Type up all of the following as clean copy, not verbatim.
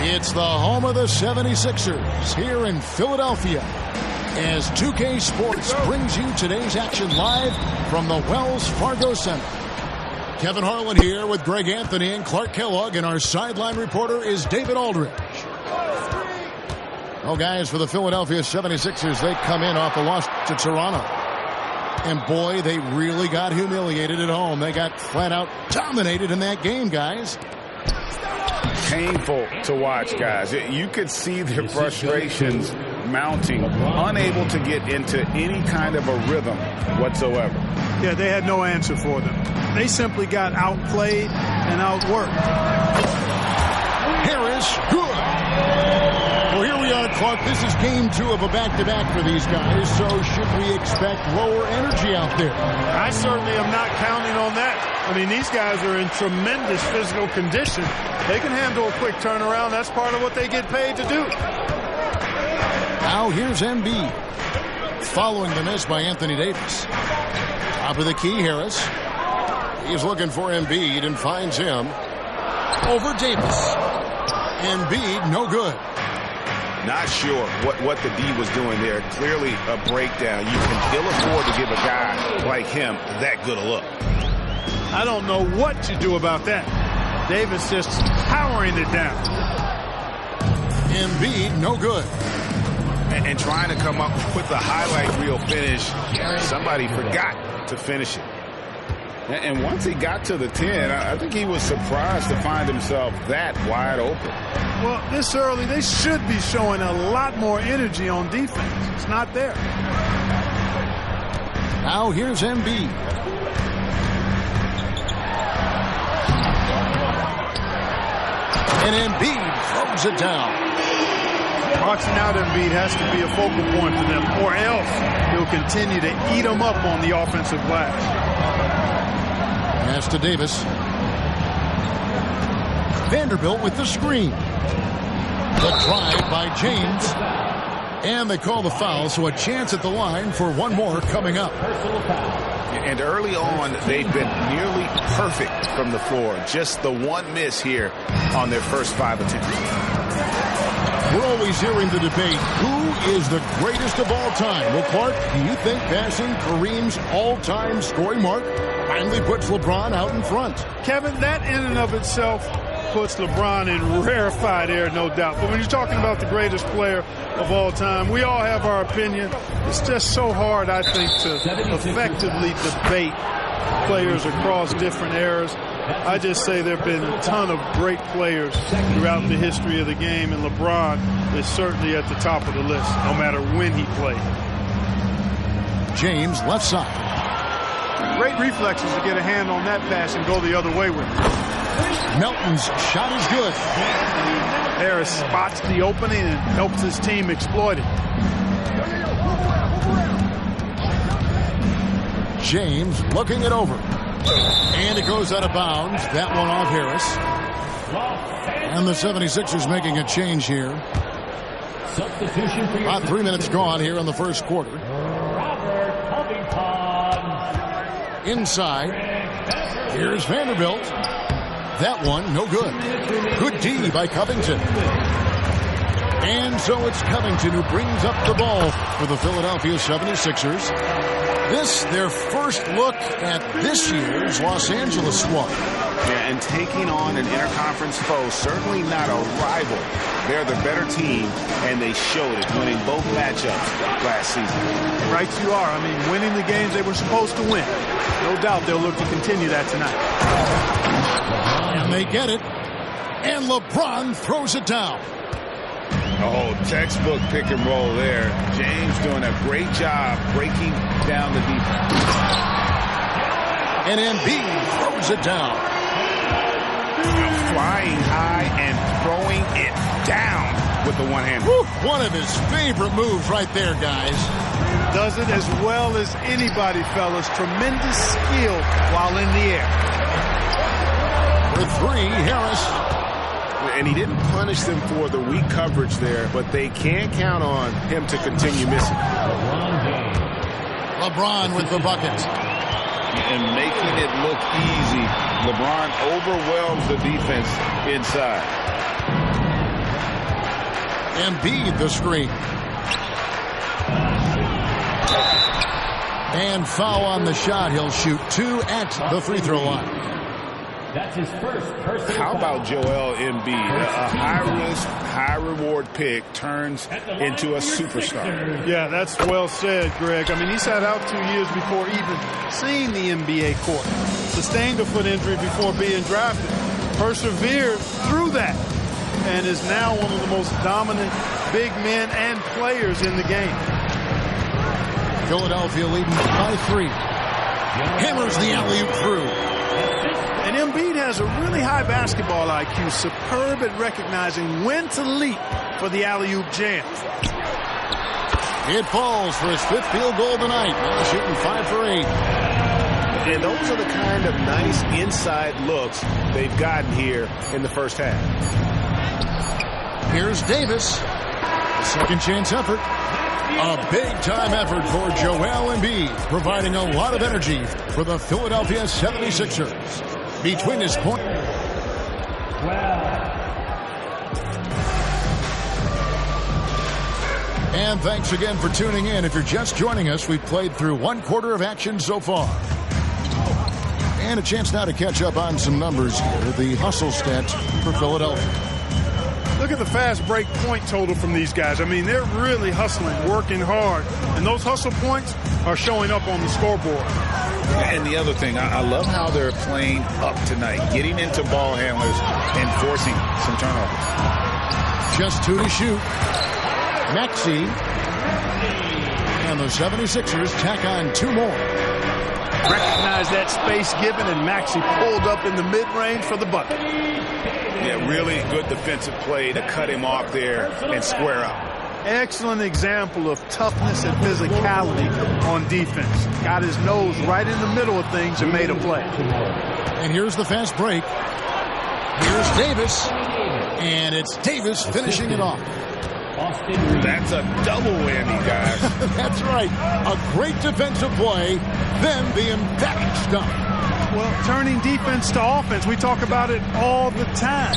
It's the home of the 76ers here in Philadelphia as 2K Sports brings you today's action live from the Wells Fargo Center. Kevin Harlan here with Greg Anthony and Clark Kellogg, and our sideline reporter is David Aldridge. Well, guys, for the Philadelphia 76ers, they come in off a loss to Toronto. And boy, they really got humiliated at home. They got flat out dominated in that game, guys. Painful to watch, guys. You could see their frustrations mounting, unable to get into any kind of a rhythm whatsoever. Yeah, they had no answer for them. They simply got outplayed and outworked. Harris, good. Well, here we are, Clark. This is game 2 of a back-to-back for these guys, so should we expect lower energy out there? I certainly am not counting on that. I mean, these guys are in tremendous physical condition. They can handle a quick turnaround. That's part of what they get paid to do. Now here's Embiid. Following the miss by Anthony Davis. Top of the key, Harris. He's looking for Embiid and finds him. Over Davis. Embiid, no good. Not sure what the D was doing there. Clearly a breakdown. You can ill afford to give a guy like him that good a look. I don't know what you do about that. Davis just powering it down. Embiid, no good. And trying to come up with the highlight reel finish, somebody forgot to finish it. And once he got to the 10, I think he was surprised to find himself that wide open. Well, this early, they should be showing a lot more energy on defense. It's not there. Now here's Embiid. And Embiid throws it down. Boxing out Embiid has to be a focal point for them, or else he'll continue to eat them up on the offensive glass. Pass to Davis. Vanderbilt with the screen. The drive by James. And they call the foul, so a chance at the line for one more coming up. And early on, they've been nearly perfect from the floor. Just the one miss here on their first 5 attempts. We're always hearing the debate, who is the greatest of all time? Well, Clark, do you think passing Kareem's all-time scoring mark finally puts LeBron out in front? Kevin, that in and of itself puts LeBron in rarefied air, no doubt. But when you're talking about the greatest player of all time, we all have our opinion. It's just so hard, I think, to effectively debate players across different eras. I just say there have been a ton of great players throughout the history of the game, and LeBron is certainly at the top of the list, no matter when he played. James, left side. Great reflexes to get a hand on that pass and go the other way with it. Melton's shot is good. Harris spots the opening and helps his team exploit it. James looking it over. And it goes out of bounds. That one off Harris. And the 76ers making a change here. About 3 minutes gone here in the first quarter. Inside. Here's Vanderbilt. That one, no good. Good D by Covington. And so it's Covington who brings up the ball for the Philadelphia 76ers. This, their first look at this year's Los Angeles squad. Yeah, and taking on an interconference foe, certainly not a rival. They're the better team, and they showed it, winning both matchups last season. Right you are. I mean, winning the games they were supposed to win. No doubt they'll look to continue that tonight. And they get it. And LeBron throws it down. Oh, textbook pick and roll there. James doing a great job breaking down the defense. And Embiid throws it down. Flying high and throwing it down with the one hand. One of his favorite moves right there, guys. Does it as well as anybody, fellas. Tremendous skill while in the air. For 3, Harris. And he didn't punish them for the weak coverage there, but they can't count on him to continue missing. LeBron with the bucket. And making it look easy. LeBron overwhelms the defense inside. Embiid the screen. And foul on the shot. He'll shoot 2 at the free throw line. That's his first personal. How about Joel Embiid? A high-risk, high-reward pick turns into a superstar. Yeah, that's well said, Greg. I mean, he sat out 2 years before even seeing the NBA court. Sustained a foot injury before being drafted. Persevered through that. And is now one of the most dominant big men and players in the game. Philadelphia leading by 3. Hammers the alley-oop through. And Embiid has a really high basketball IQ, superb at recognizing when to leap for the alley-oop jam. It falls for his 5th field goal tonight. Now shooting 5 for 8. And those are the kind of nice inside looks they've gotten here in the first half. Here's Davis. Second chance effort. A big-time effort for Joel Embiid, providing a lot of energy for the Philadelphia 76ers. Between his point. And thanks again for tuning in. If you're just joining us, we've played through 1/4 of action so far. And a chance now to catch up on some numbers here. The hustle stats for Philadelphia. Look at the fast break point total from these guys. I mean, they're really hustling, working hard. And those hustle points are showing up on the scoreboard. And the other thing, I love how they're playing up tonight, getting into ball handlers and forcing some turnovers. Just 2 to shoot. Maxey. And the 76ers tack on 2 more. Recognize that space given, and Maxey pulled up in the mid-range for the bucket. Yeah, really good defensive play to cut him off there and square up. Excellent example of toughness and physicality on defense. Got his nose right in the middle of things and made a play. And here's the fast break. Here's Davis. And it's Davis finishing it off. That's a double whammy, guys. That's right. A great defensive play, then the emphatic stuff. Well, turning defense to offense, we talk about it all the time.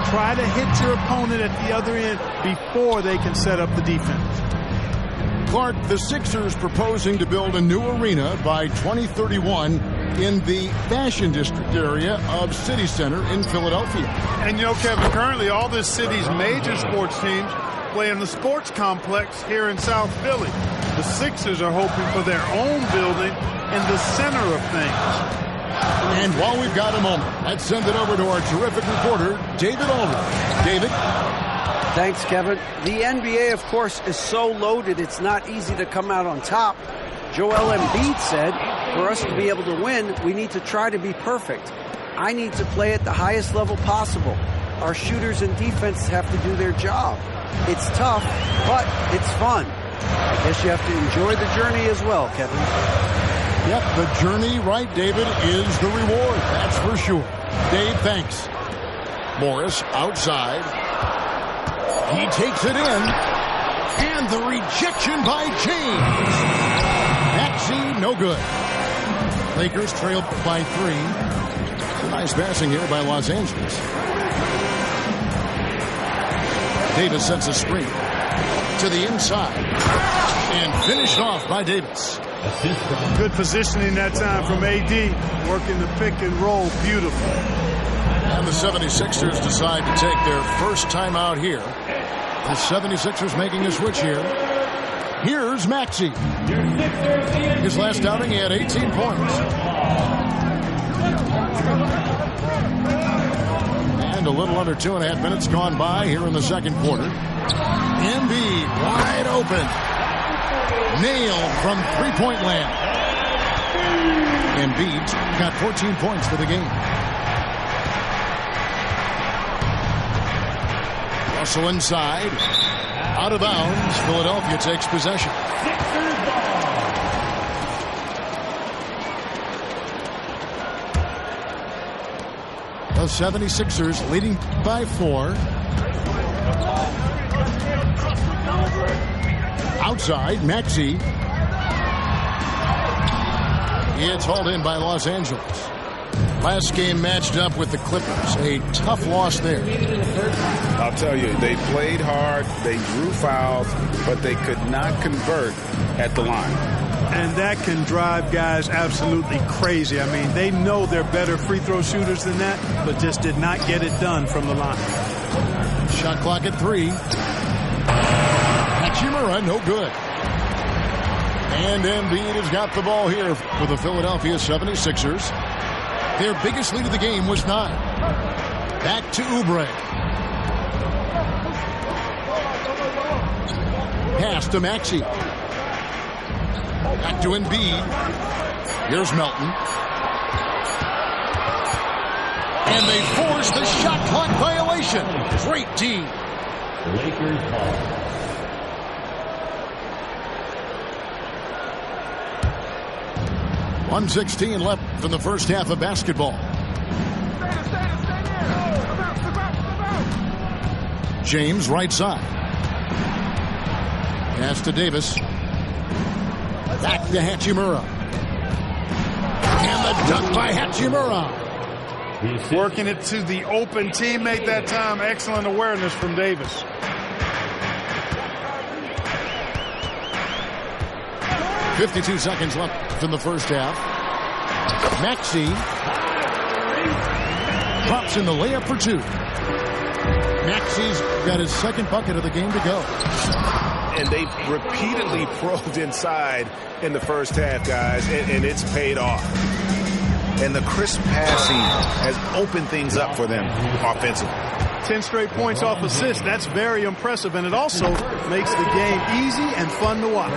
Try to hit your opponent at the other end before they can set up the defense. Clark, the Sixers proposing to build a new arena by 2031 in the Fashion District area of City Center in Philadelphia. And you know, Kevin, currently all this city's major sports teams play in the sports complex here in South Philly. The Sixers are hoping for their own building in the center of things. And while we've got a moment, let's send it over to our terrific reporter, David Aldridge. David? Thanks, Kevin. The NBA, of course, is so loaded it's not easy to come out on top. Joel Embiid said, for us to be able to win, we need to try to be perfect. I need to play at the highest level possible. Our shooters and defense have to do their job. It's tough, but it's fun. I guess you have to enjoy the journey as well, Kevin. Yep, the journey, right, David, is the reward. That's for sure. Dave, thanks. Morris outside. He takes it in. And the rejection by James. Maxey, no good. Lakers trail by 3. Nice passing here by Los Angeles. Davis sets a screen to the inside. And finished off by Davis. Good positioning that time from AD. Working the pick and roll beautiful. And the 76ers decide to take their first time out here. The 76ers making a switch here. Here's Maxey. His last outing, he had 18 points. And a little under 2.5 minutes gone by here in the second quarter. Embiid wide open. Nailed from three-point land. Embiid got 14 points for the game. Russell inside. Out of bounds. Philadelphia takes possession. The 76ers leading by 4. Outside, Maxey. It's hauled in by Los Angeles. Last game matched up with the Clippers. A tough loss there. I'll tell you, they played hard, they drew fouls, but they could not convert at the line. And that can drive guys absolutely crazy. I mean, they know they're better free throw shooters than that, but just did not get it done from the line. Shot clock at 3. Hachimura, no good. And Embiid has got the ball here for the Philadelphia 76ers. Their biggest lead of the game was 9. Back to Oubre. Pass to Maxey. Back to Embiid. Here's Melton. And they force the shot clock violation. Great D. Lakers ball. .116 left from the first half of basketball. James right side. Pass to Davis. Back to Hachimura. And the dunk by Hachimura. Working it to the open teammate that time. Excellent awareness from Davis. .52 seconds left in the first half. Maxey drops in the layup for 2. Maxey's got his second bucket of the game to go. And they've repeatedly probed inside in the first half, guys, and it's paid off. And the crisp passing has opened things up for them offensively. 10 straight points off assists. That's very impressive, and it also makes the game easy and fun to watch.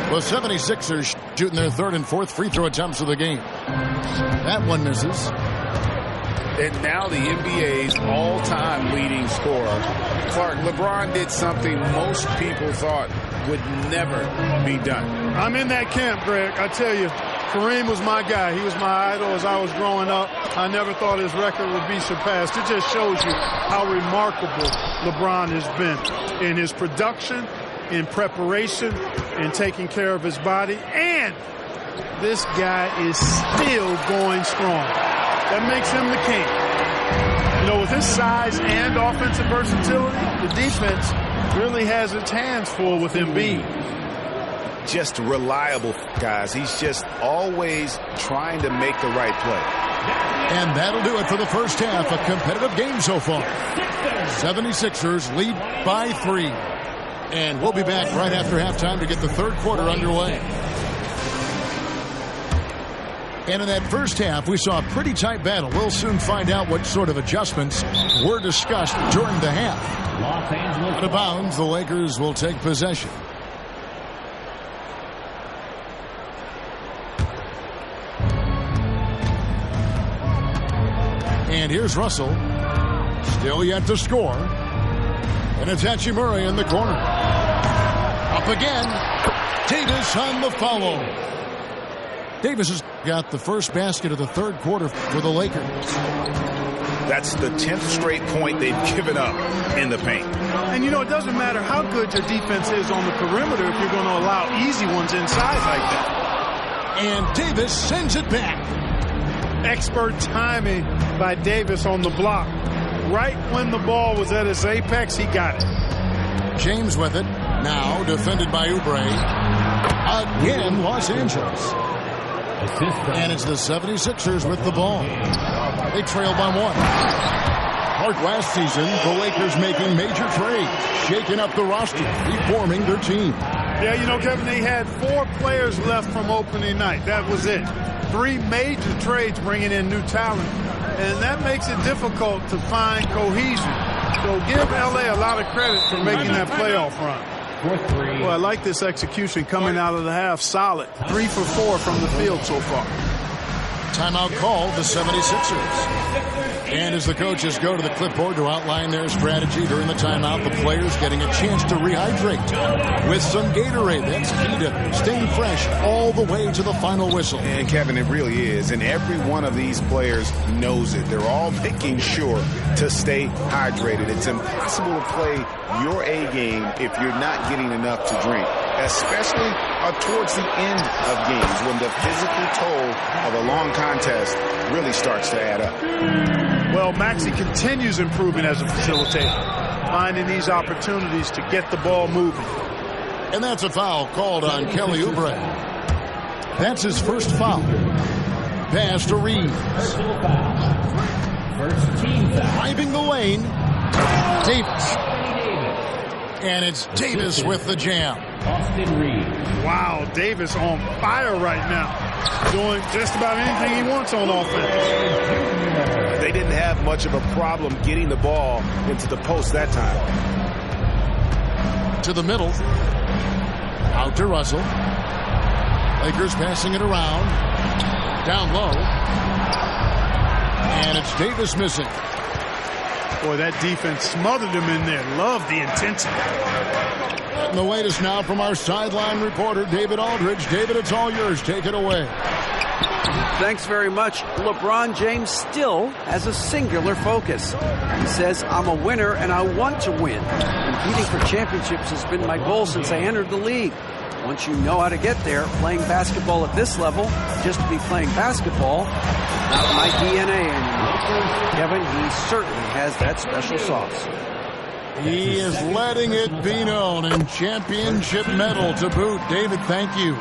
Well, 76ers shooting their third and fourth free throw attempts of the game. That one misses. And now the NBA's all-time leading scorer. Clark, LeBron did something most people thought would never be done. I'm in that camp, Greg. I tell you, Kareem was my guy. He was my idol as I was growing up. I never thought his record would be surpassed. It just shows you how remarkable LeBron has been in his production, in preparation, in taking care of his body. And this guy is still going strong. That makes him the king. You know, with his size and offensive versatility, the defense really has its hands full with Embiid. Just reliable, guys. He's just always trying to make the right play. And that'll do it for the first half. A competitive game so far. 76ers lead by 3. And we'll be back right after halftime to get the third quarter underway. And in that first half, we saw a pretty tight battle. We'll soon find out what sort of adjustments were discussed during the half. Los Angeles. Out of bounds, the Lakers will take possession. And here's Russell. Still yet to score. And it's Hachimura in the corner. Up again. Davis on the follow. Davis has got the first basket of the third quarter for the Lakers. That's the 10th straight point they've given up in the paint. And, you know, it doesn't matter how good your defense is on the perimeter if you're going to allow easy ones inside like that. And Davis sends it back. Expert timing by Davis on the block. Right when the ball was at its apex, he got it. James with it. Now defended by Oubre. Again, Los Angeles. And it's the 76ers with the ball. They trail by 1. Like last season, the Lakers making major trades, shaking up the roster, reforming their team. Yeah, you know, Kevin, they had 4 players left from opening night. That was it. 3 major trades bringing in new talent. And that makes it difficult to find cohesion. So give L.A. a lot of credit for making that playoff run. Well, I like this execution coming out of the half. Solid. 3 for 4 from the field so far. Timeout called the 76ers. And as the coaches go to the clipboard to outline their strategy during the timeout, the players getting a chance to rehydrate with some Gatorade. That's key to staying fresh all the way to the final whistle. And, Kevin, it really is. And every one of these players knows it. They're all making sure to stay hydrated. It's impossible to play your A game if you're not getting enough to drink. especially towards the end of games when the physical toll of a long contest really starts to add up. Well, Maxey continues improving as a facilitator, finding these opportunities to get the ball moving. And that's a foul called on Kelly Oubre. That's his first foul. Pass to Reeves. First team foul. Driving the lane. Davis. And it's Davis with the jam. Austin Reeves. Wow, Davis on fire right now. Doing just about anything he wants on offense. They didn't have much of a problem getting the ball into the post that time. To the middle. Out to Russell. Lakers passing it around. Down low. And it's Davis missing. Boy, that defense smothered him in there. Love the intensity. And the latest now from our sideline reporter, David Aldridge. David, it's all yours. Take it away. Thanks very much. LeBron James still has a singular focus. He says, I'm a winner and I want to win. Competing for championships has been my goal since I entered the league. Once you know how to get there, playing basketball at this level, just to be playing basketball, not my DNA anymore. Kevin, he certainly has that special sauce. He is letting it be known, and championship medal to boot. David, thank you.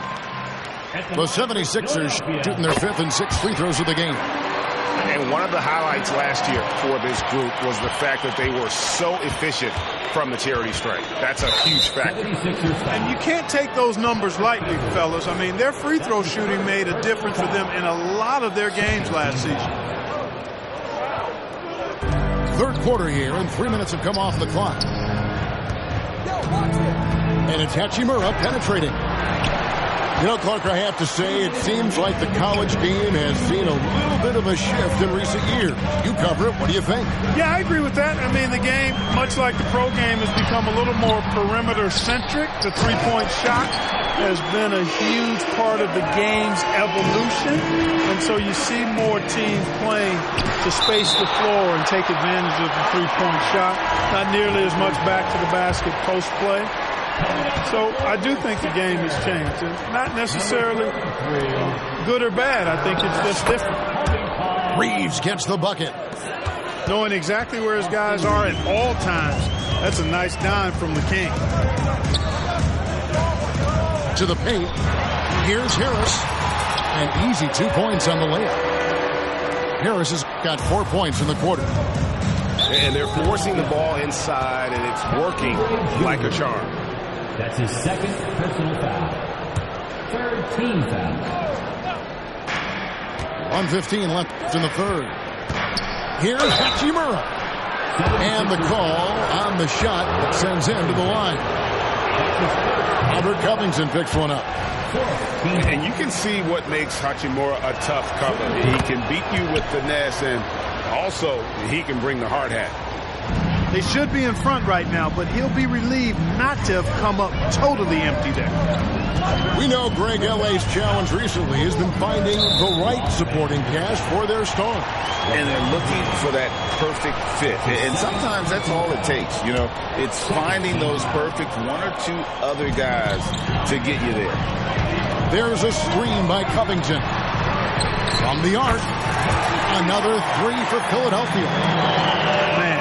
The 76ers shooting their 5th and 6th free throws of the game. And one of the highlights last year for this group was the fact that they were so efficient from the charity stripe. That's a huge factor. And you can't take those numbers lightly, fellas. I mean, their free throw shooting made a difference for them in a lot of their games last season. Third quarter here, and 3 minutes have come off the clock. And it's Hachimura penetrating. You know, Clark, I have to say, it seems like the college game has seen a little bit of a shift in recent years. You cover it. What do you think? Yeah, I agree with that. I mean, the game, much like the pro game, has become a little more perimeter-centric. The three-point shot has been a huge part of the game's evolution. And so you see more teams playing to space the floor and take advantage of the three-point shot. Not nearly as much back to the basket post play. So I do think the game has changed. And not necessarily good or bad. I think it's just different. Reeves gets the bucket. Knowing exactly where his guys are at all times. That's a nice dime from the King. To the paint. Here's Harris. And easy 2 points on the layup. Harris has got 4 points in the quarter. And they're forcing the ball inside, and it's working like a charm. That's his second personal foul. Third team foul. 1:15 left in the third. Here's Hachimura. And the call on the shot that sends him to the line. Robert Covington picks one up. And you can see what makes Hachimura a tough cover. He can beat you with finesse, and also he can bring the hard hat. They should be in front right now, but he'll be relieved not to have come up totally empty there. We know Greg L.A.'s challenge recently has been finding the right supporting cast for their stars. And they're looking for that perfect fit. And sometimes that's all it takes. You know, it's finding those perfect one or two other guys to get you there. There's a screen by Covington. From the arc, another three for Philadelphia. Man,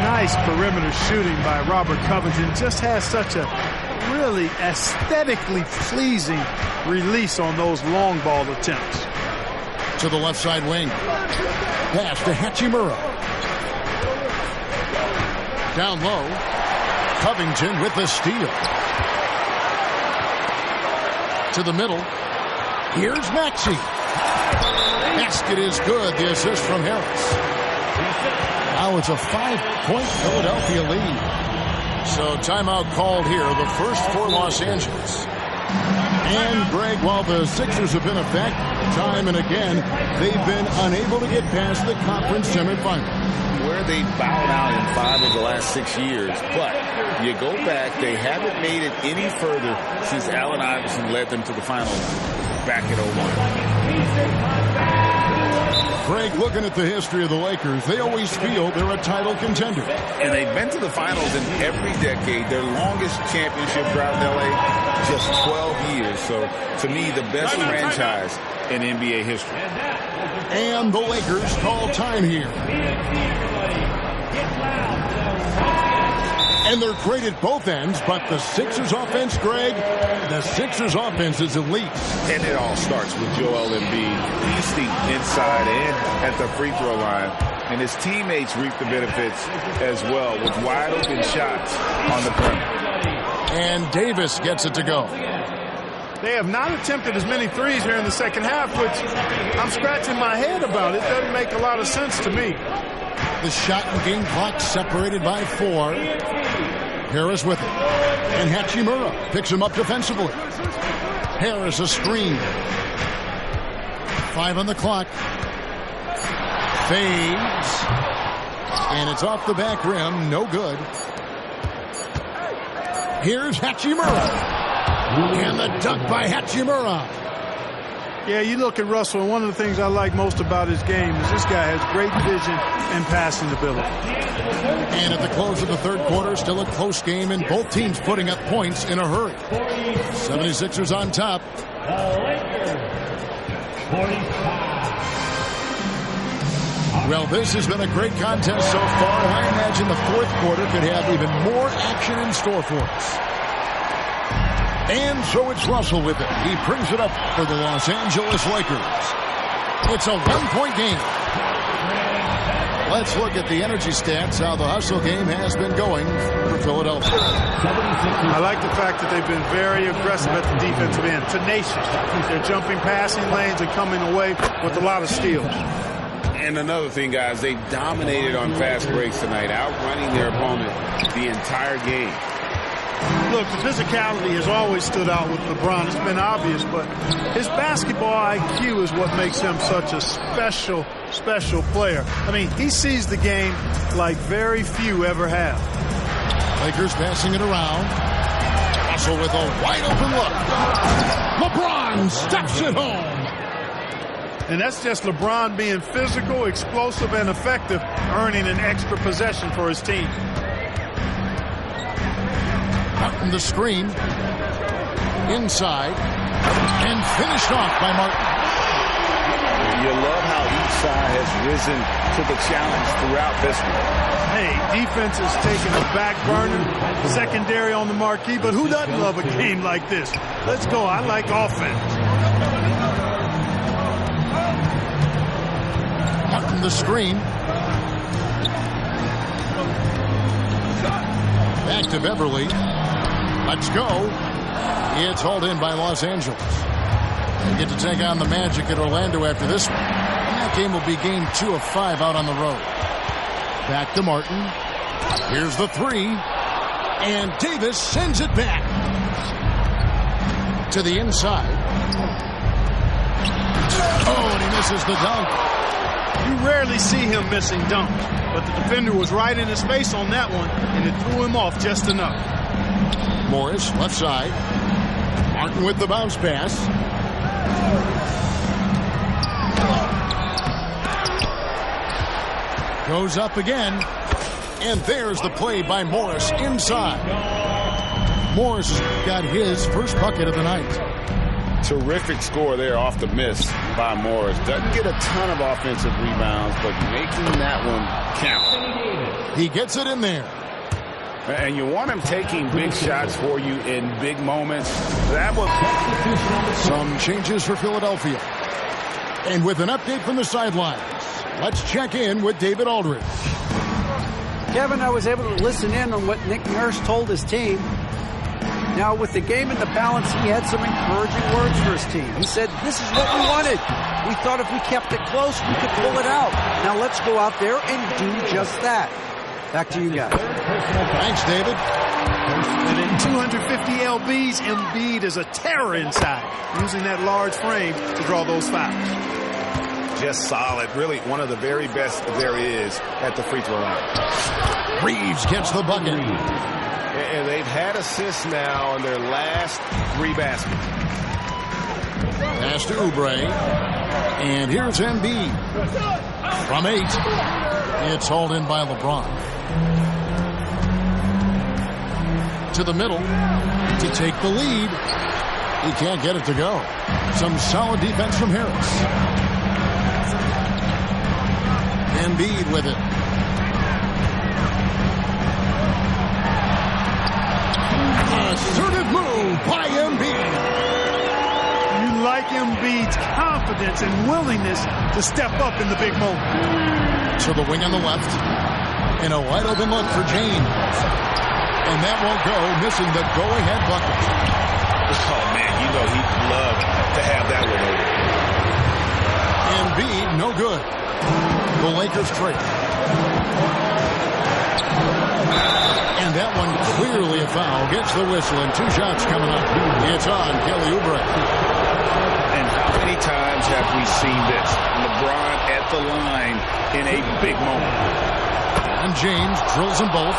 nice perimeter shooting by Robert Covington. Just has such a really aesthetically pleasing release on those long ball attempts. To the left side wing. Pass to Hachimura. Down low. Covington with the steal. To the middle. Here's Maxey. Basket is good. The assist from Harris. Now it's a 5-point Philadelphia lead. So timeout called here, the first for Los Angeles. And Greg, while the Sixers have been a fact time and again, they've been unable to get past the conference semifinal. Where they bowed out in 5 of the last 6 years. But you go back, they haven't made it any further since Allen Iverson led them to the final back in 01. Craig, looking at the history of the Lakers, they always feel they're a title contender. And they've been to the finals in every decade. Their longest championship drought in L.A., just 12 years. So, to me, the best franchise in NBA history. And the Lakers call time here. And they're great at both ends, but the Sixers offense, Greg, the Sixers offense is elite. And it all starts with Joel Embiid feasting inside and at the free throw line. And his teammates reap the benefits as well with wide open shots on the perimeter. And Davis gets it to go. They have not attempted as many threes here in the second half, which I'm scratching my head about. It doesn't make a lot of sense to me. The shot and game clock separated by 4. Harris with it. And Hachimura picks him up defensively. Harris a screen. 5 on the clock. Fades. And it's off the back rim. No good. Here's Hachimura. And the dunk by Hachimura. Yeah, you look at Russell, and one of the things I like most about his game is this guy has great vision and passing ability. And at the close of the third quarter, still a close game, and both teams putting up points in a hurry. 76ers on top. Well, this has been a great contest so far. I imagine the fourth quarter could have even more action in store for us. And so it's Russell with it. He brings it up for the Los Angeles Lakers. It's a one-point game. Let's look at the energy stats, how the hustle game has been going for Philadelphia. I like the fact that they've been very aggressive at the defensive end, tenacious. They're jumping passing lanes and coming away with a lot of steals. And another thing, guys, they dominated on fast breaks tonight, outrunning their opponent the entire game. Look, the physicality has always stood out with LeBron. It's been obvious, but his basketball IQ is what makes him such a special player. I mean, he sees the game like very few ever have. Lakers passing it around. Russell with a wide open look. LeBron steps it home. And that's just LeBron being physical, explosive, and effective, earning an extra possession for his team. Martin the screen. Inside. And finished off by Martin. You love how each side has risen to the challenge throughout this one. Hey, defense is taking a back burner, secondary on the marquee, but who doesn't love a game like this? Let's go. I like offense. Martin the screen. Back to Beverly. Let's go. It's hauled in by Los Angeles. They get to take on the Magic at Orlando after this one. And that game will be game 2 of 5 out on the road. Back to Martin. Here's the 3. And Davis sends it back to the inside. Oh, and he misses the dunk. You rarely see him missing dunks, but the defender was right in his face on that one, and it threw him off just enough. Morris, left side. Martin with the bounce pass. Goes up again. And there's the play by Morris inside. Morris got his first bucket of the night. Terrific score there off the miss by Morris. Doesn't get a ton of offensive rebounds, but making that one count. He gets it in there. And you want him taking big shots for you in big moments. That was some changes for Philadelphia. And with an update from the sidelines, let's check in with David Aldridge. Kevin, I was able to listen in on what Nick Nurse told his team. Now, with the game in the balance, he had some encouraging words for his team. He said, this is what we wanted. We thought if we kept it close, we could pull it out. Now let's go out there and do just that. Back to you guys. Thanks, David. And in 250 LBs, Embiid is a terror inside, using that large frame to draw those fouls. Just solid. Really one of the very best there is at the free throw line. Reeves gets the bucket. And they've had assists now on their last 3 baskets. Pass to Oubre. And here's Embiid. From 8. It's hauled in by LeBron. To the middle to take the lead. He can't get it to go. Some solid defense from Harris. Embiid with it. Assertive move by Embiid. You like Embiid's confidence and willingness to step up in the big moment. To the wing on the left. And a wide open look for James. And that won't go, missing the go-ahead bucket. Oh, man, you know he'd love to have that one over. Embiid, no good. The Lakers trade. And that one clearly a foul. Gets the whistle and 2 shots coming up. It's on Kelly Oubre. And how many times have we seen this? LeBron at the line in a big moment. And James drills them both.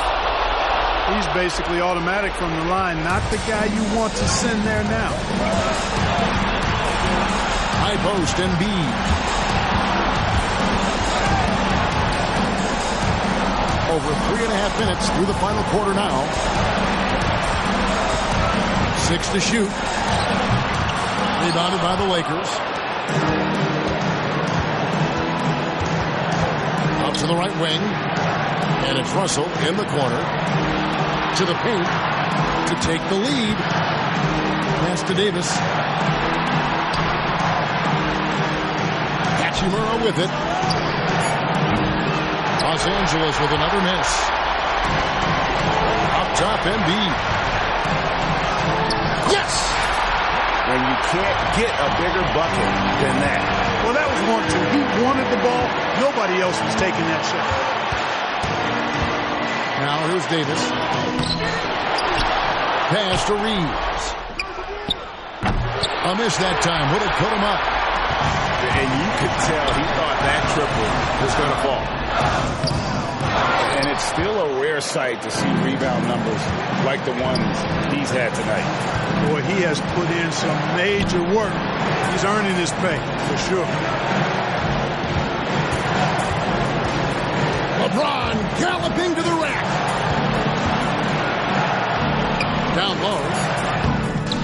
He's basically automatic from the line, not the guy you want to send there now. High post, Embiid. Over 3.5 minutes through the final quarter now. 6 to shoot. Rebounded by the Lakers. Out to the right wing. And it's Russell in the corner. To the paint to take the lead. Pass to Davis. Hachimura with it. Los Angeles with another miss. Up top, Embiid. Yes! And you can't get a bigger bucket than that. Well, that was 1-2. He wanted the ball. Nobody else was taking that shot. Now here's Davis. Pass to Reeves. A miss that time. Would have put him up. And you could tell he thought that triple was going to fall. And it's still a rare sight to see rebound numbers like the ones he's had tonight. Boy, he has put in some major work. He's earning his pay, for sure. LeBron galloping to the rack. Down low.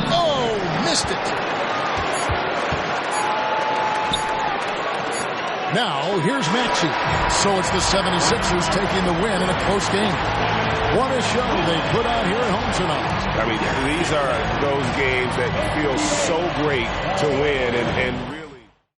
Oh, missed it. Now, here's Maxey. So it's the 76ers taking the win in a close game. What a show they put out here at home tonight. I mean, these are those games that feel so great to win and really